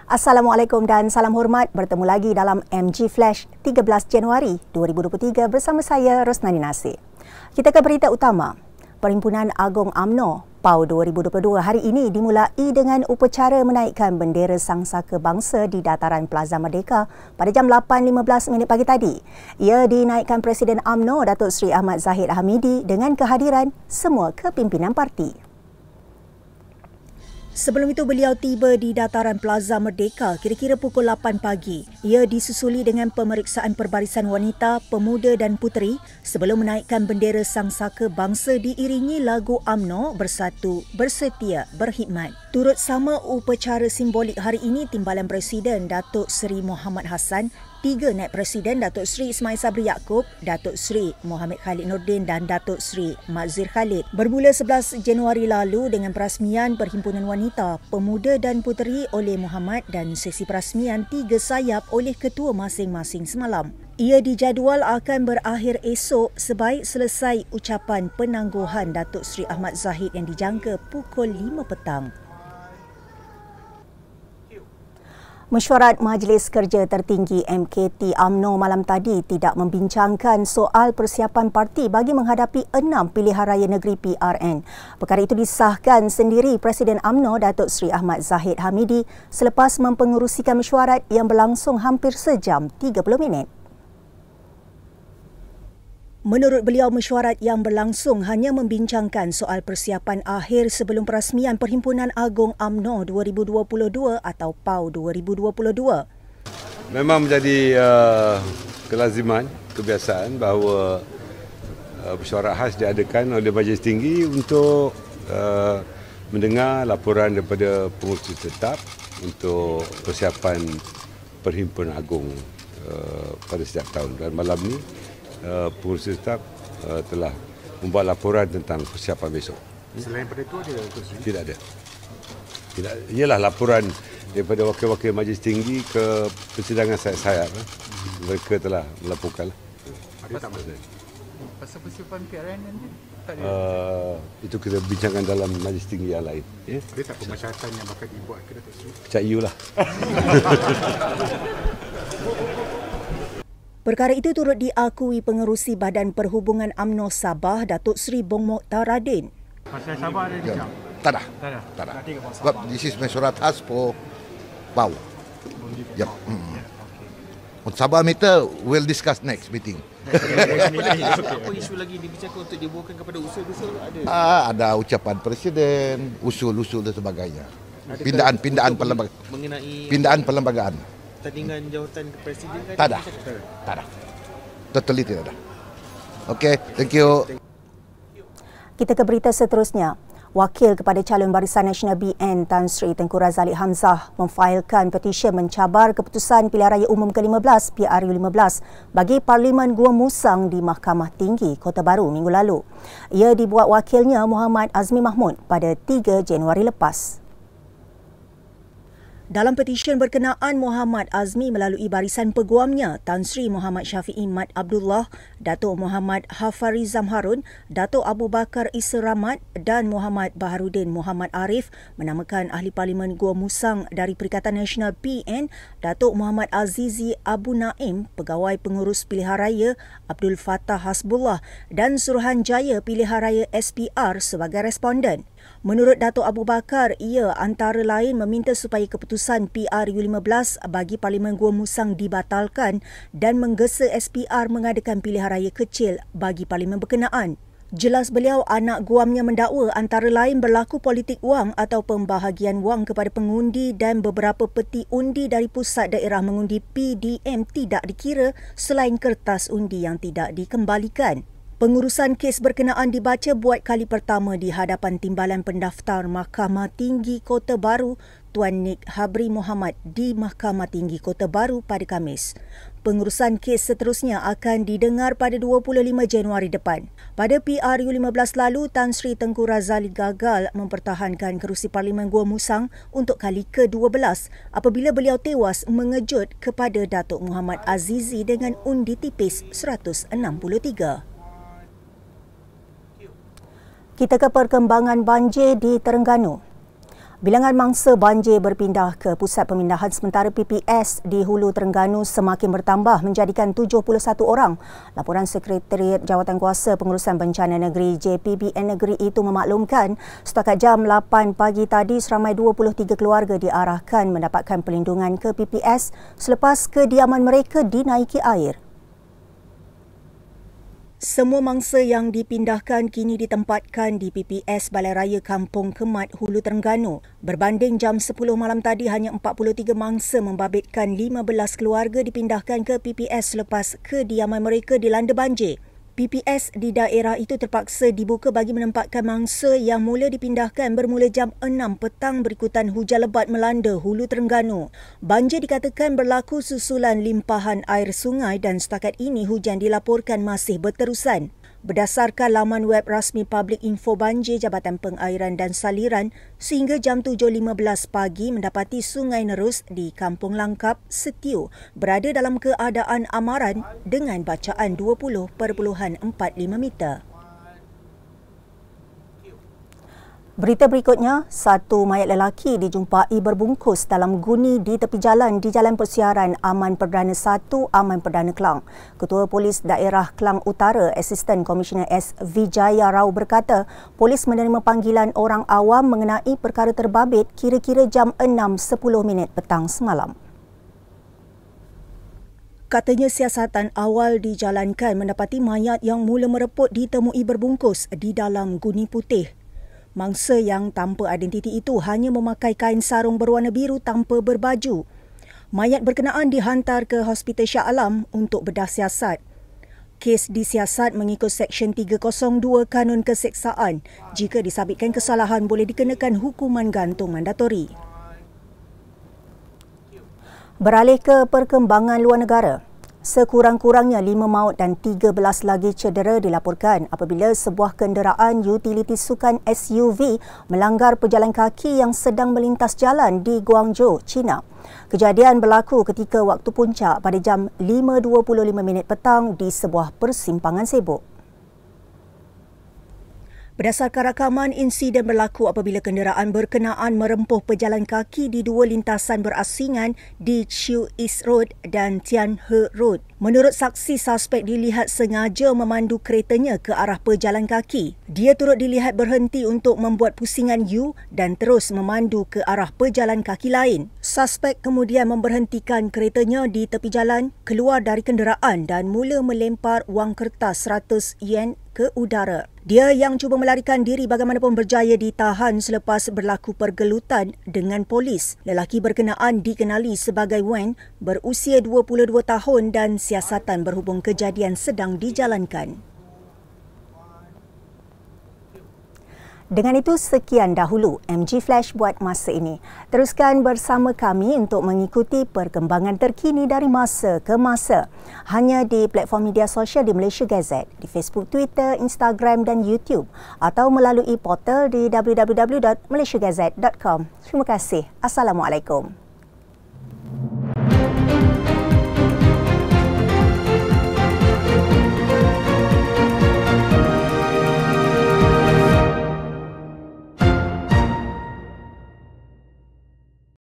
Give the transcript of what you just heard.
Assalamualaikum dan salam hormat. Bertemu lagi dalam MG Flash 13 Januari 2023 bersama saya Rosnani Nasir. Kita ke berita utama. Perhimpunan Agong UMNO PAU 2022 hari ini dimulai dengan upacara menaikkan bendera Sangsaka Bangsa di dataran Plaza Merdeka pada jam 8.15 minit pagi tadi. Ia dinaikkan Presiden UMNO Datuk Seri Ahmad Zahid Hamidi dengan kehadiran semua kepimpinan parti. Sebelum itu, beliau tiba di dataran Plaza Merdeka kira-kira pukul 8 pagi. Ia disusuli dengan pemeriksaan perbarisan wanita, pemuda dan puteri sebelum menaikkan bendera Sangsaka Bangsa diiringi lagu UMNO Bersatu, Bersetia, Berkhidmat. Turut sama upacara simbolik hari ini Timbalan Presiden Datuk Seri Mohamad Hassan, 3 Naib Presiden Datuk Seri Ismail Sabri Yaakob, Datuk Seri Mohamed Khalid Nordin dan Datuk Seri Mazir Khalid. Bermula 11 Januari lalu dengan perasmian Perhimpunan Wanita, Pemuda dan Puteri oleh Muhammad dan sesi perasmian 3 sayap oleh ketua masing-masing semalam. Ia dijadual akan berakhir esok sebaik selesai ucapan penangguhan Datuk Seri Ahmad Zahid yang dijangka pukul 5 petang. Mesyuarat Majlis Kerja Tertinggi MKT UMNO malam tadi tidak membincangkan soal persiapan parti bagi menghadapi 6 pilihan raya negeri PRN. Perkara itu disahkan sendiri Presiden UMNO Datuk Seri Ahmad Zahid Hamidi selepas mempengerusikan mesyuarat yang berlangsung hampir sejam 30 minit. Menurut beliau, mesyuarat yang berlangsung hanya membincangkan soal persiapan akhir sebelum perasmian Perhimpunan Agong UMNO 2022 atau PAU 2022. Memang menjadi kelaziman, kebiasaan bahawa mesyuarat khas diadakan oleh Majlis Tinggi untuk mendengar laporan daripada pengurus tetap untuk persiapan Perhimpunan Agong pada setiap tahun. Dan malam ni pengurus tetap telah membuat laporan tentang persiapan besok. Selain daripada itu ada? Tidak ada. Ialah laporan daripada wakil-wakil Majlis Tinggi ke persidangan sayap-sayap. Mereka telah melaporkan. Ada tak masalah? Pasal persiapan PRN nanti? Itu kita bincangkan dalam Majlis Tinggi yang lain. Ya? Ada tak pemasyaratan yang bakal dibuat ke Datuk Seri? Cak you lah. Perkara itu turut diakui pengerusi Badan Perhubungan UMNO Sabah Datuk Seri Bong Mokhtar Radin. Pasal Sabah ada bincang? Tak ada. Sebab this is mesyuarat khas for PAU. Yep. Untuk Sabah matter, we'll discuss next meeting. Apa isu lagi dibicarakan untuk dibawakan kepada usul-usul ada? Ada ucapan Presiden, usul-usul dan sebagainya. Pindaan perlembagaan. Tandingan jawatan ke Presiden kan? Tak ada. Totally tidak ada. Okay, thank you. Kita ke berita seterusnya. Wakil kepada calon Barisan Nasional BN Tan Sri Tengku Razaleigh Hamzah memfailkan petisyen mencabar keputusan pilihan raya umum ke-15 PRU15 bagi Parlimen Gua Musang di Mahkamah Tinggi Kota Baru minggu lalu. Ia dibuat wakilnya Muhammad Azmi Mahmud pada 3 Januari lepas. Dalam petisyen berkenaan, Muhammad Azmi melalui barisan peguamnya Tan Sri Muhammad Syafiee Mat Abdullah, Datuk Muhammad Hafarizam Harun, Datuk Abu Bakar Isa Rahmat dan Muhammad Baharudin Muhammad Arif menamakan Ahli Parlimen Gua Musang dari Perikatan Nasional PN, Datuk Muhammad Azizi Abu Naim, Pegawai Pengurus Pilihan Raya Abdul Fattah Hasbullah dan Suruhanjaya Pilihan Raya SPR sebagai responden. Menurut Datuk Abu Bakar, ia antara lain meminta supaya keputusan PRU15 bagi Parlimen Gua Musang dibatalkan dan menggesa SPR mengadakan pilihan raya kecil bagi parlimen berkenaan. Jelas beliau, anak guamnya mendakwa antara lain berlaku politik wang atau pembahagian wang kepada pengundi dan beberapa peti undi dari pusat daerah mengundi PDM tidak dikira selain kertas undi yang tidak dikembalikan. Pengurusan kes berkenaan dibaca buat kali pertama di hadapan Timbalan Pendaftar Mahkamah Tinggi Kota Baru Tuan Nik Habri Muhammad di Mahkamah Tinggi Kota Baru pada Khamis. Pengurusan kes seterusnya akan didengar pada 25 Januari depan. Pada PRU15 lalu, Tan Sri Tengku Razaleigh gagal mempertahankan kerusi Parlimen Gua Musang untuk kali ke-12 apabila beliau tewas mengejut kepada Datuk Muhammad Azizi dengan undi tipis 163. Kita ke perkembangan banjir di Terengganu. Bilangan mangsa banjir berpindah ke Pusat Pemindahan Sementara PPS di Hulu Terengganu semakin bertambah menjadikan 71 orang. Laporan Sekretariat Jawatankuasa Pengurusan Bencana Negeri JPBN Negeri itu memaklumkan setakat jam 8 pagi tadi seramai 23 keluarga diarahkan mendapatkan perlindungan ke PPS selepas kediaman mereka dinaiki air. Semua mangsa yang dipindahkan kini ditempatkan di PPS Balai Raya Kampung Kemat, Hulu Terengganu. Berbanding jam 10 malam tadi, hanya 43 mangsa membabitkan 15 keluarga dipindahkan ke PPS selepas kediaman mereka dilanda banjir. PPS di daerah itu terpaksa dibuka bagi menempatkan mangsa yang mula dipindahkan bermula jam 6 petang berikutan hujan lebat melanda Hulu Terengganu. Banjir dikatakan berlaku susulan limpahan air sungai dan setakat ini hujan dilaporkan masih berterusan. Berdasarkan laman web rasmi Public Info Banjir Jabatan Pengairan dan Saliran, sehingga jam 7.15 pagi mendapati Sungai Nerus di Kampung Langkap, Setiu berada dalam keadaan amaran dengan bacaan 20.45 meter. Berita berikutnya, satu mayat lelaki dijumpai berbungkus dalam guni di tepi jalan di Jalan Persiaran Aman Perdana 1, Aman Perdana Klang. Ketua Polis Daerah Klang Utara, Asisten Komisioner S. Vijaya Rao berkata, polis menerima panggilan orang awam mengenai perkara terbabit kira-kira jam 6.10 petang semalam. Katanya siasatan awal dijalankan mendapati mayat yang mula mereput ditemui berbungkus di dalam guni putih. Mangsa yang tanpa identiti itu hanya memakai kain sarung berwarna biru tanpa berbaju. Mayat berkenaan dihantar ke Hospital Shah Alam untuk bedah siasat. Kes disiasat mengikut Seksyen 302 Kanun Keseksaan. Jika disabitkan kesalahan, boleh dikenakan hukuman gantung mandatori. Beralih ke perkembangan luar negara. Sekurang-kurangnya 5 maut dan 13 lagi cedera dilaporkan apabila sebuah kenderaan utility sukan SUV melanggar pejalan kaki yang sedang melintas jalan di Guangzhou, China. Kejadian berlaku ketika waktu puncak pada jam 5.25 petang di sebuah persimpangan sibuk. Berdasarkan rakaman, insiden berlaku apabila kenderaan berkenaan merempuh pejalan kaki di dua lintasan berasingan di Chiu East Road dan Tian He Road. Menurut saksi, suspek dilihat sengaja memandu keretanya ke arah pejalan kaki. Dia turut dilihat berhenti untuk membuat pusingan U dan terus memandu ke arah pejalan kaki lain. Suspek kemudian memberhentikan keretanya di tepi jalan, keluar dari kenderaan dan mula melempar wang kertas RM100 ke udara. Dia yang cuba melarikan diri bagaimanapun berjaya ditahan selepas berlaku pergelutan dengan polis. Lelaki berkenaan dikenali sebagai Wen, berusia 22 tahun dan siasatan berhubung kejadian sedang dijalankan. Dengan itu, sekian dahulu MG Flash buat masa ini. Teruskan bersama kami untuk mengikuti perkembangan terkini dari masa ke masa. Hanya di platform media sosial di Malaysia Gazette, di Facebook, Twitter, Instagram dan YouTube atau melalui portal di www.malaysiagazette.com. Terima kasih. Assalamualaikum.